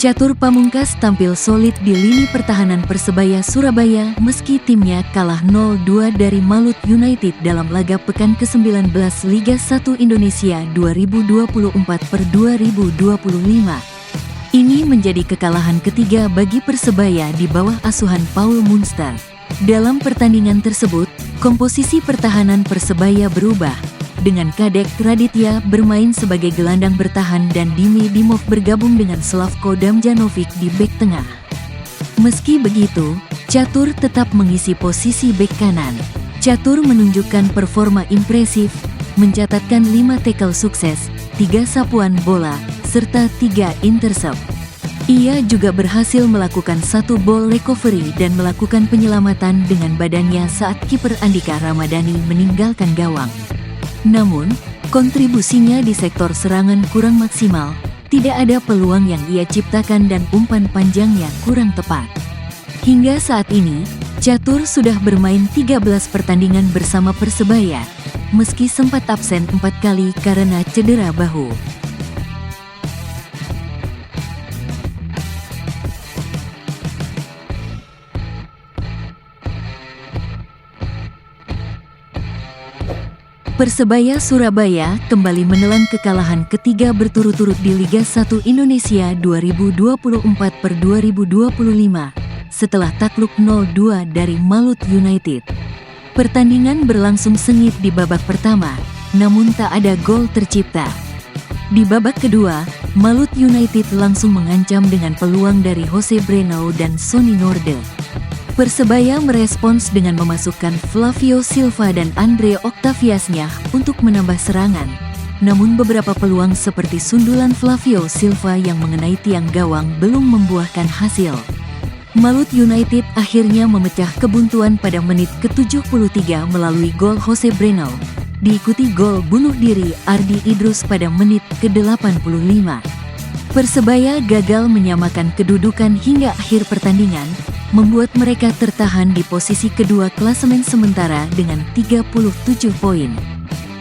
Catur Pamungkas tampil solid di lini pertahanan Persebaya Surabaya meski timnya kalah 0-2 dari Malut United dalam laga pekan ke-19 Liga 1 Indonesia 2024/2025. Ini menjadi kekalahan ketiga bagi Persebaya di bawah asuhan Paul Munster. Dalam pertandingan tersebut, komposisi pertahanan Persebaya berubah, dengan Kadek Raditya bermain sebagai gelandang bertahan dan Dimi Dimov bergabung dengan Slavko Damjanovic di bek tengah. Meski begitu, Catur tetap mengisi posisi bek kanan. Catur menunjukkan performa impresif, mencatatkan 5 tackle sukses, 3 sapuan bola, serta 3 intercept. Ia juga berhasil melakukan 1 ball recovery dan melakukan penyelamatan dengan badannya saat kiper Andika Ramadhani meninggalkan gawang. Namun, kontribusinya di sektor serangan kurang maksimal, tidak ada peluang yang ia ciptakan dan umpan panjangnya kurang tepat. Hingga saat ini, Catur sudah bermain 13 pertandingan bersama Persebaya, meski sempat absen 4 kali karena cedera bahu. Persebaya Surabaya kembali menelan kekalahan ketiga berturut-turut di Liga 1 Indonesia 2024/2025 setelah takluk 0-2 dari Malut United. Pertandingan berlangsung sengit di babak pertama, namun tak ada gol tercipta. Di babak kedua, Malut United langsung mengancam dengan peluang dari Jose Breno dan Sonny Norde. Persebaya merespons dengan memasukkan Flavio Silva dan Andre Octaviasnya untuk menambah serangan. Namun beberapa peluang seperti sundulan Flavio Silva yang mengenai tiang gawang belum membuahkan hasil. Malut United akhirnya memecah kebuntuan pada menit ke-73 melalui gol Jose Breno, diikuti gol bunuh diri Ardi Idrus pada menit ke-85. Persebaya gagal menyamakan kedudukan hingga akhir pertandingan, membuat mereka tertahan di posisi kedua klasemen sementara dengan 37 poin.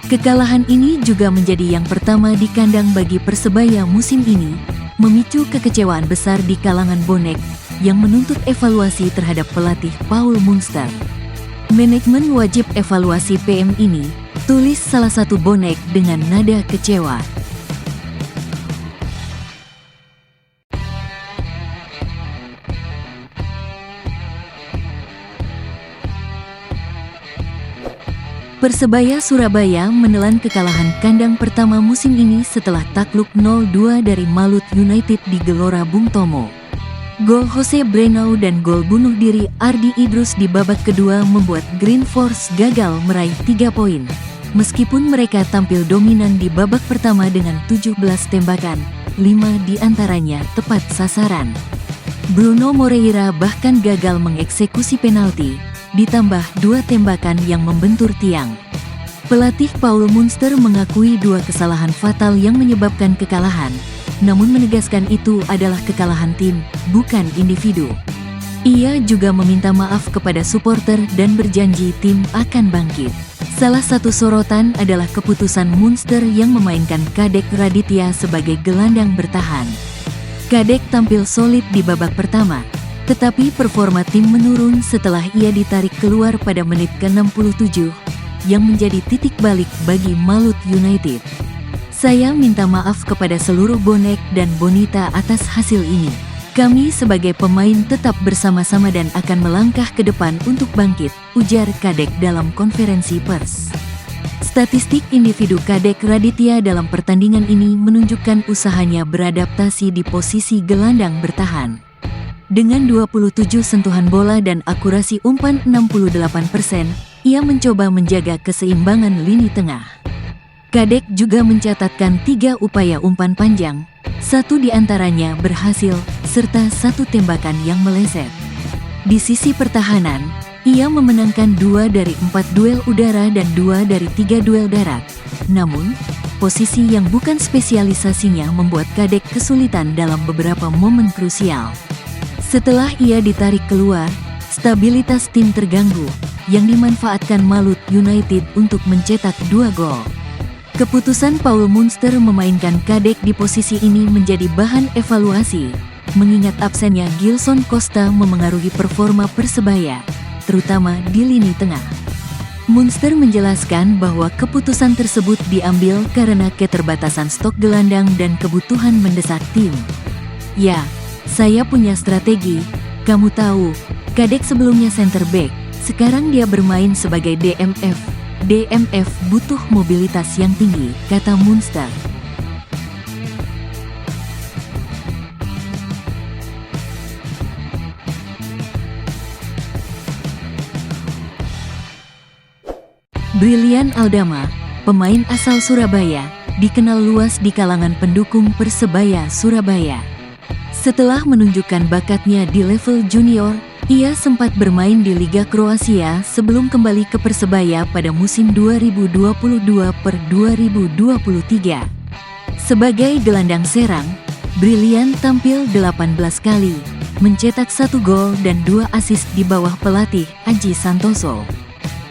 Kekalahan ini juga menjadi yang pertama di kandang bagi Persebaya musim ini, memicu kekecewaan besar di kalangan bonek yang menuntut evaluasi terhadap pelatih Paul Munster. Manajemen wajib evaluasi PM ini, tulis salah satu bonek dengan nada kecewa. Persebaya Surabaya menelan kekalahan kandang pertama musim ini setelah takluk 0-2 dari Malut United di Gelora Bung Tomo. Gol Jose Breno dan gol bunuh diri Ardi Idrus di babak kedua membuat Green Force gagal meraih 3 poin. Meskipun mereka tampil dominan di babak pertama dengan 17 tembakan, 5 diantaranya tepat sasaran. Bruno Moreira bahkan gagal mengeksekusi penalti, ditambah 2 tembakan yang membentur tiang. Pelatih Paul Munster mengakui 2 kesalahan fatal yang menyebabkan kekalahan, namun menegaskan itu adalah kekalahan tim, bukan individu. Ia juga meminta maaf kepada supporter dan berjanji tim akan bangkit. Salah satu sorotan adalah keputusan Munster yang memainkan Kadek Raditya sebagai gelandang bertahan. Kadek tampil solid di babak pertama, tetapi performa tim menurun setelah ia ditarik keluar pada menit ke-67, yang menjadi titik balik bagi Malut United. Saya minta maaf kepada seluruh bonek dan bonita atas hasil ini. Kami sebagai pemain tetap bersama-sama dan akan melangkah ke depan untuk bangkit, ujar Kadek dalam konferensi pers. Statistik individu Kadek Raditya dalam pertandingan ini menunjukkan usahanya beradaptasi di posisi gelandang bertahan. Dengan 27 sentuhan bola dan akurasi umpan 68%, ia mencoba menjaga keseimbangan lini tengah. Kadek juga mencatatkan 3 upaya umpan panjang, 1 diantaranya berhasil, serta 1 tembakan yang meleset. Di sisi pertahanan, ia memenangkan 2 dari 4 duel udara dan 2 dari 3 duel darat. Namun, posisi yang bukan spesialisasinya membuat Kadek kesulitan dalam beberapa momen krusial. Setelah ia ditarik keluar, stabilitas tim terganggu, yang dimanfaatkan Malut United untuk mencetak 2 gol. Keputusan Paul Munster memainkan Kadek di posisi ini menjadi bahan evaluasi, mengingat absennya Gilson Costa memengaruhi performa Persebaya, terutama di lini tengah. Munster menjelaskan bahwa keputusan tersebut diambil karena keterbatasan stok gelandang dan kebutuhan mendesak tim. "Ya, saya punya strategi, kamu tahu, Kadek sebelumnya center back, sekarang dia bermain sebagai DMF. DMF butuh mobilitas yang tinggi," kata Munster. Brilian Aldama, pemain asal Surabaya, dikenal luas di kalangan pendukung Persebaya Surabaya. Setelah menunjukkan bakatnya di level junior, ia sempat bermain di Liga Kroasia sebelum kembali ke Persebaya pada musim 2022-2023. Sebagai gelandang serang, Brilian tampil 18 kali, mencetak 1 gol dan 2 assist di bawah pelatih Aji Santoso.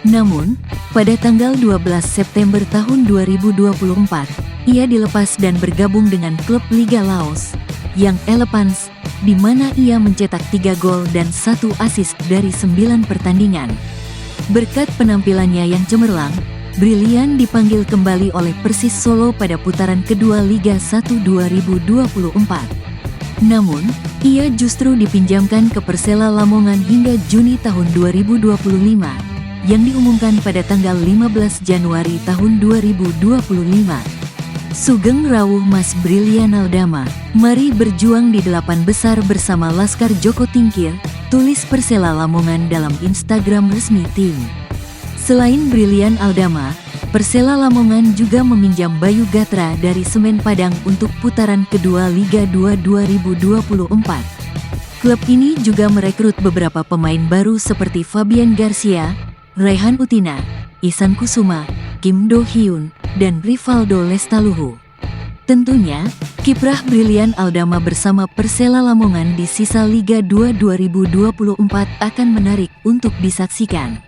Namun, pada tanggal 12 September tahun 2024, ia dilepas dan bergabung dengan klub Liga Laos, Young Elephants, di mana ia mencetak 3 gol dan 1 assist dari 9 pertandingan. Berkat penampilannya yang cemerlang, Brilian dipanggil kembali oleh Persis Solo pada putaran kedua Liga 1 2024. Namun, ia justru dipinjamkan ke Persela Lamongan hingga Juni tahun 2025. Yang diumumkan pada tanggal 15 Januari tahun 2025. Sugeng rawuh Mas Brilian Aldama, mari berjuang di 8 besar bersama Laskar Joko Tingkir, tulis Persela Lamongan dalam Instagram resmi tim. Selain Brilian Aldama, Persela Lamongan juga meminjam Bayu Gatra dari Semen Padang untuk putaran kedua Liga 2 2024. Klub ini juga merekrut beberapa pemain baru seperti Fabian Garcia, Raihan Utina, Ihsan Kusuma, Kim Do Hyun, dan Rivaldo Lestaluhu. Tentunya, kiprah Brilian Aldama bersama Persela Lamongan di sisa Liga 2 2024 akan menarik untuk disaksikan.